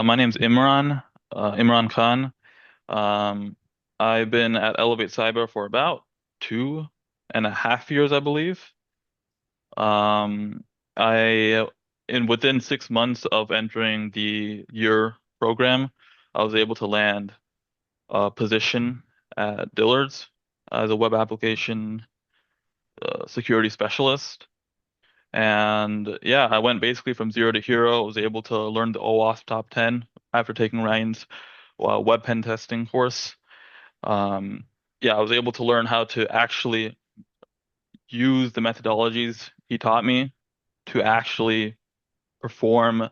My name's Imran Khan. Um, I've been at Elevate Cyber for about 2.5 years, I believe. Um, I, in within 6 months of entering the year program, I was able to land a position at Dillard's as a web application security specialist. And yeah, I went basically from zero to hero. I was able to learn the OWASP top 10 after taking Ryan's web pen testing course. Um, yeah, I was able to learn how to actually use the methodologies he taught me to actually perform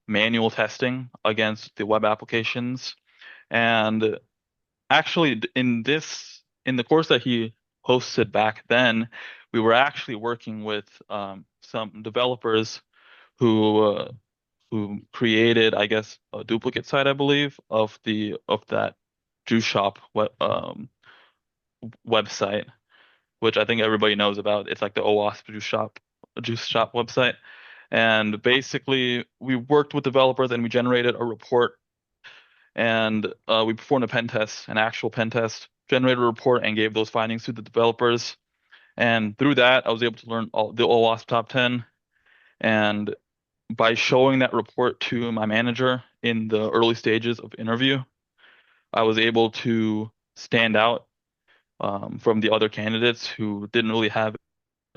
manual testing against the web applications. And actually, in the course that he hosted back then, we were actually working with some developers who created, I guess, a duplicate site, I believe, of that juice shop website, which I think everybody knows about. It's like the OWASP juice shop website. And basically, we worked with developers and we generated a report and we performed a pen test, an actual pen test, generated a report and gave those findings to the developers. And through that, I was able to learn all the OWASP top 10. And by showing that report to my manager in the early stages of interview, I was able to stand out from the other candidates who didn't really have it.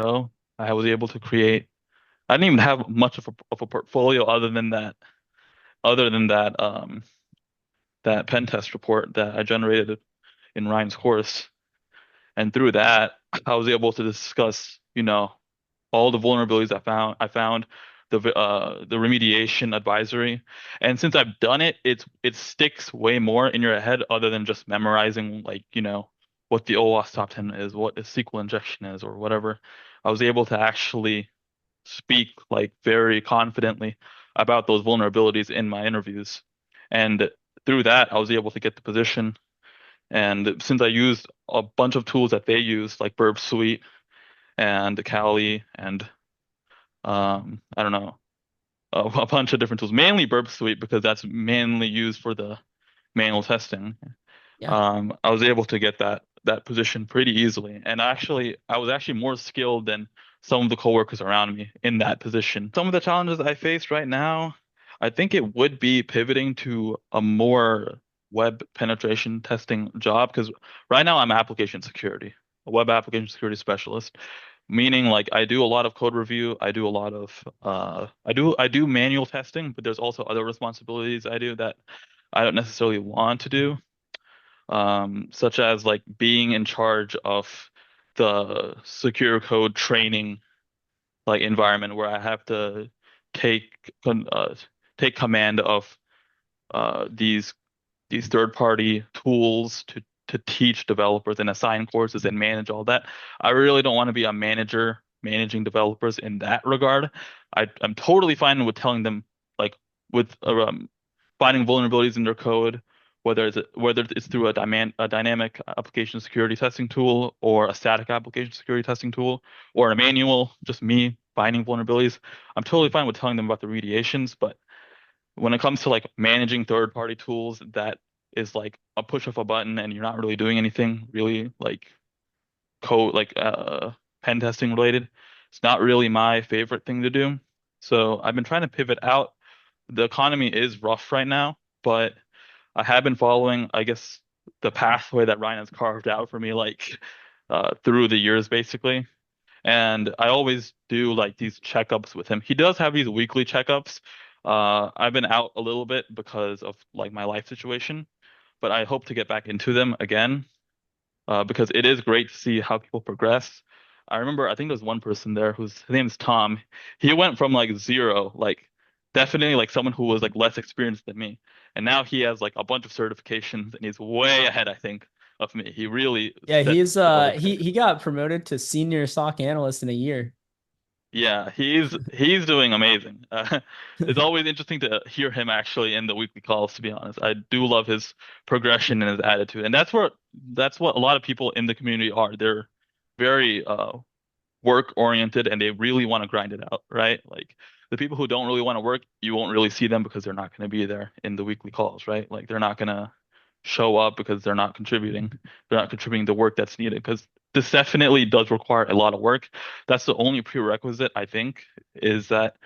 So I was able to create. I didn't even have much of a portfolio other than that pen test report that I generated in Ryan's course. And through that, I was able to discuss, all the vulnerabilities I found the remediation advisory. And since I've done it, it sticks way more in your head other than just memorizing like, what the OWASP top 10 is, what a SQL injection is, or whatever. I was able to actually speak like very confidently about those vulnerabilities in my interviews. And through that, I was able to get the position. And since I used a bunch of tools that they use, like Burp Suite and Kali and I don't know, a bunch of different tools, mainly Burp Suite because that's mainly used for the manual testing. Yeah. I was able to get that position pretty easily, and I was actually more skilled than some of the coworkers around me in that position. Some of the challenges I face right now, I think it would be pivoting to a more web penetration testing job because right now I'm application security, a web application security specialist, meaning like I do a lot of code review, I do a lot of I do manual testing, but there's also other responsibilities I do that I don't necessarily want to do, such as like being in charge of the secure code training like environment where I have to take take command of these third party tools to teach developers and assign courses and manage all that. I really don't want to be a manager managing developers in that regard. I'm totally fine with telling them like with finding vulnerabilities in their code, whether it's through a dynamic application security testing tool or a static application security testing tool or a manual, just me finding vulnerabilities. I'm totally fine with telling them about the remediations, but when it comes to like managing third party tools, that is like a push of a button and you're not really doing anything really like code like pen testing related. It's not really my favorite thing to do. So I've been trying to pivot out. The economy is rough right now, but I have been following, I guess, the pathway that Ryan has carved out for me, like through the years, basically. And I always do like these checkups with him. He does have these weekly checkups. I've been out a little bit because of like my life situation, but I hope to get back into them again because it is great to see how people progress. I remember, I think there's one person there his name's Tom. He went from like zero, like definitely like someone who was like less experienced than me, and now he has like a bunch of certifications and he's way ahead, I think, of me. He really Yeah, set he's the bar he there. he got promoted to senior SOC analyst in a year. Yeah, he's doing amazing. It's always interesting to hear him actually in the weekly calls, to be honest. I do love his progression and his attitude. And that's what a lot of people in the community are. They're very work oriented and they really want to grind it out, right? Like the people who don't really want to work, you won't really see them because they're not going to be there in the weekly calls, right? Like they're not going to show up because they're not contributing. They're not contributing the work that's needed because this definitely does require a lot of work. That's the only prerequisite, I think, is that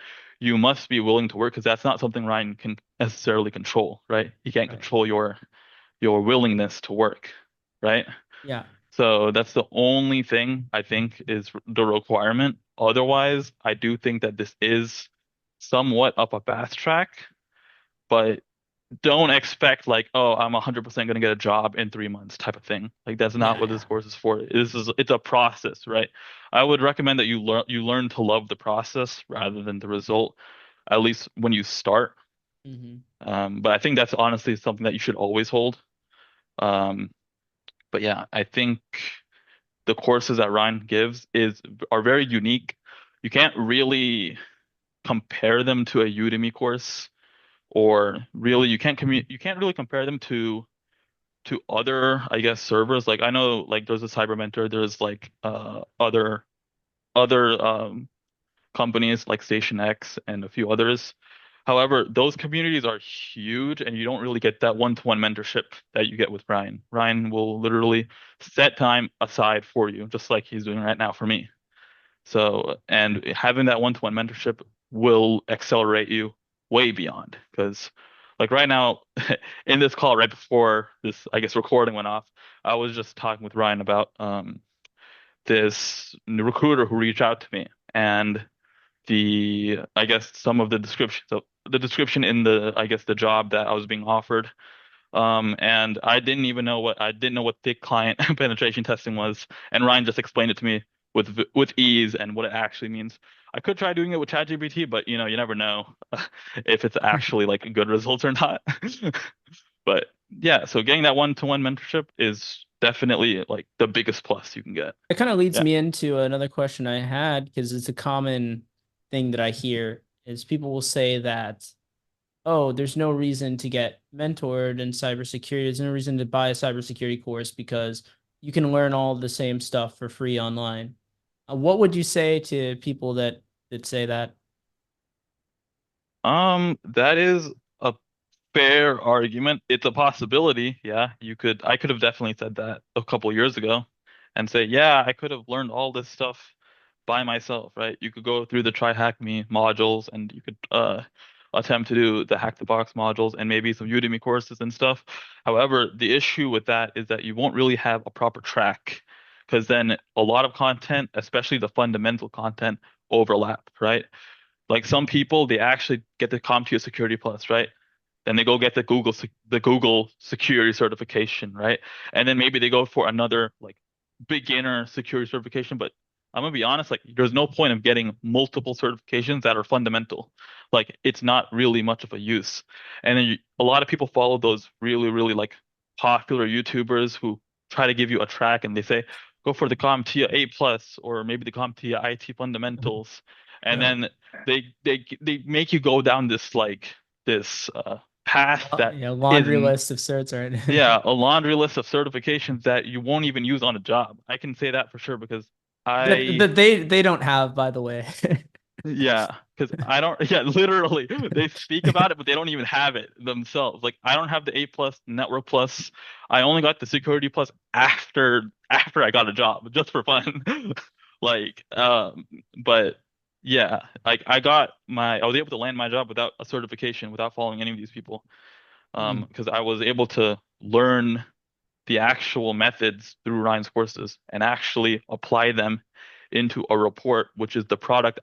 you must be willing to work because that's not something Ryan can necessarily control, right? He can't Right. control your willingness to work, right? Yeah. So that's the only thing I think is the requirement. Otherwise, I do think that this is somewhat up a fast track, but don't expect like, oh, I'm 100% going to get a job in 3 months type of thing. Like that's not Yeah. what this Yeah. course is for. It's a process, right? I would recommend that you learn to love the process rather than the result, at least when you start. Hmm. But I think that's honestly something that you should always hold. Um, but yeah, I think the courses that Ryan gives is are very unique. You can't really compare them to a Udemy course, or really you can't really compare them to other, I guess, servers. Like I know like there's a Cyber Mentor, there's like other companies like Station X and a few others. However, those communities are huge and you don't really get that one-to-one mentorship that you get with Ryan. Ryan will literally set time aside for you, just like he's doing right now for me. So, and having that one-to-one mentorship will accelerate you way beyond. Because, like right now, in this call, right before this, I guess, recording went off, I was just talking with Ryan about this recruiter who reached out to me, and I guess, some of the description. So the description in the, I guess, the job that I was being offered. And I didn't know what thick client penetration testing was, and Ryan just explained it to me with ease and what it actually means. I could try doing it with ChatGPT, but you never know if it's actually like good results or not. But yeah, so getting that one-to-one mentorship is definitely like the biggest plus you can get. It kind of leads Yeah. me into another question I had because it's a common thing that I hear is people will say that, oh, there's no reason to get mentored in cybersecurity. There's no reason to buy a cybersecurity course because you can learn all the same stuff for free online. What would you say to people that say that? That is a fair argument. It's a possibility. Yeah, I could have definitely said that a couple years ago and say, yeah, I could have learned all this stuff by myself, right? You could go through the Try Hack Me modules and you could attempt to do the Hack the Box modules and maybe some Udemy courses and stuff. However, the issue with that is that you won't really have a proper track because then a lot of content, especially the fundamental content, overlap, right? Like some people, they actually get the CompTIA Security Plus, right? Then they go get the Google security certification, right? And then maybe they go for another like beginner security certification. But I'm gonna be honest, like there's no point of getting multiple certifications that are fundamental. Like it's not really much of a use. And then a lot of people follow those really, really like popular YouTubers who try to give you a track and they say, go for the CompTIA A plus or maybe the CompTIA IT fundamentals. And Right. then they make you go down this like this path that Yeah, laundry isn't, list of certs, right? yeah, a laundry list of certifications that you won't even use on a job. I can say that for sure because that I, that they don't have, by the way. yeah, because I don't, yeah, literally, they speak about it, but they don't even have it themselves. Like I don't have the A plus, Network plus. I only got the Security plus after I got a job, just for fun. Like, but yeah, like I was able to land my job without a certification, without following any of these people. Mm. Because I was able to learn the actual methods through Ryan's courses and actually apply them into a report, which is the product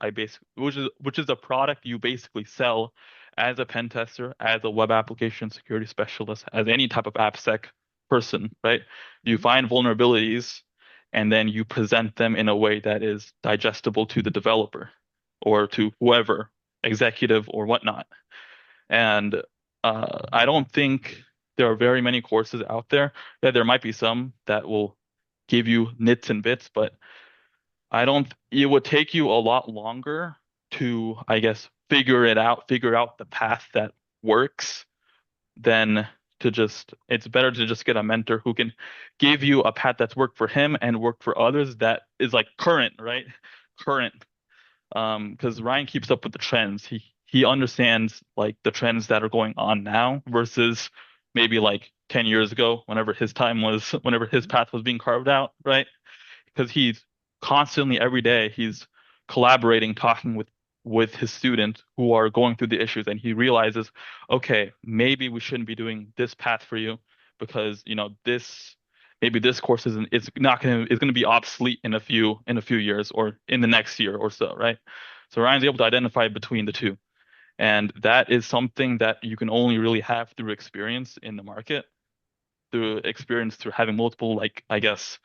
which is a product you basically sell as a pen tester, as a web application security specialist, as any type of AppSec person, right? You Mhm. find vulnerabilities and then you present them in a way that is digestible to the developer or to whoever, executive or whatnot. And I don't think there are very many courses out there. Yeah, there might be some that will give you nits and bits, but I don't, it would take you a lot longer to, I guess, figure out the path that works than it's better to just get a mentor who can give you a path that's worked for him and worked for others that is like current, right? current, because Ryan keeps up with the trends. He understands like the trends that are going on now versus maybe like 10 years ago, whenever his Mhm. path was being carved out, right? Because he's constantly every day he's collaborating, talking with his students who are going through the issues, and he realizes, okay, maybe we shouldn't be doing this path for you because this maybe this course isn't it's not gonna is gonna be obsolete in a few years or in the next year or so, right? So Ryan's able to identify between the two. And that is something that you can only really have through experience in the market, through experience through having multiple, like, I guess,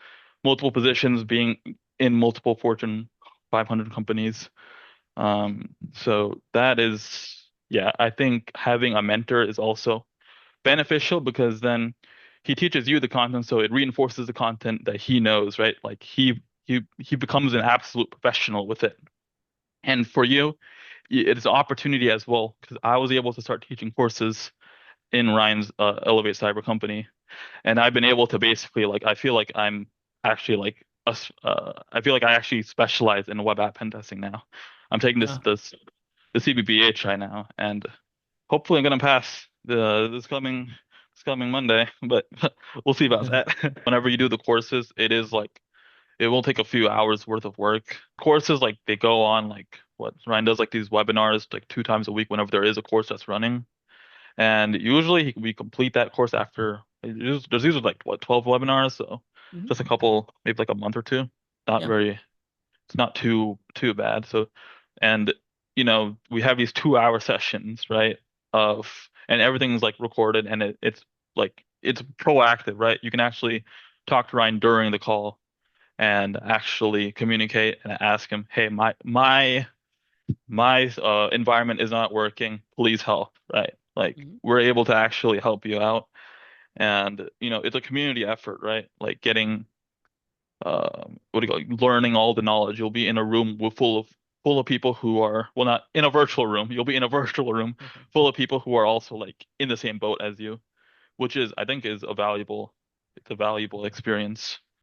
multiple positions, being in multiple Fortune 500 companies. So that is, yeah, I think having a mentor is also beneficial because then he teaches you the content, so it reinforces the content that he knows, right? Like he becomes an absolute professional with it. And for you, it is an opportunity as well because I was able to start teaching courses in Ryan's Elevate Cyber company, and I've been able to basically like I feel like I'm actually like I feel like I actually specialize in web app pen testing now. I'm taking Yeah. the CBBH right now, and hopefully I'm gonna pass this coming Monday, but we'll see about that. Whenever you do the courses, it is like it will take a few hours worth of work. Courses like they go on like what Ryan does like these webinars like 2 times a week whenever there is a course that's running. And usually we complete that course after there's usually like what 12 webinars, so Mhm. just a couple, maybe like a month or two. Not Yeah. very, it's not too bad. So, and we have these 2 hour sessions, right? And everything's like recorded and it's like it's proactive, right? You can actually talk to Ryan during the call and actually communicate and ask him, hey, my environment is not working. Please help, right? Like Mhm. we're able to actually help you out. And it's a community effort, right? Like getting what do you call it? Learning all the knowledge. You'll be in a room full of people who are, well, not in a virtual room. You'll be in a virtual room full of people who are also like in the same boat as you, which is I think is a valuable it's a valuable experience.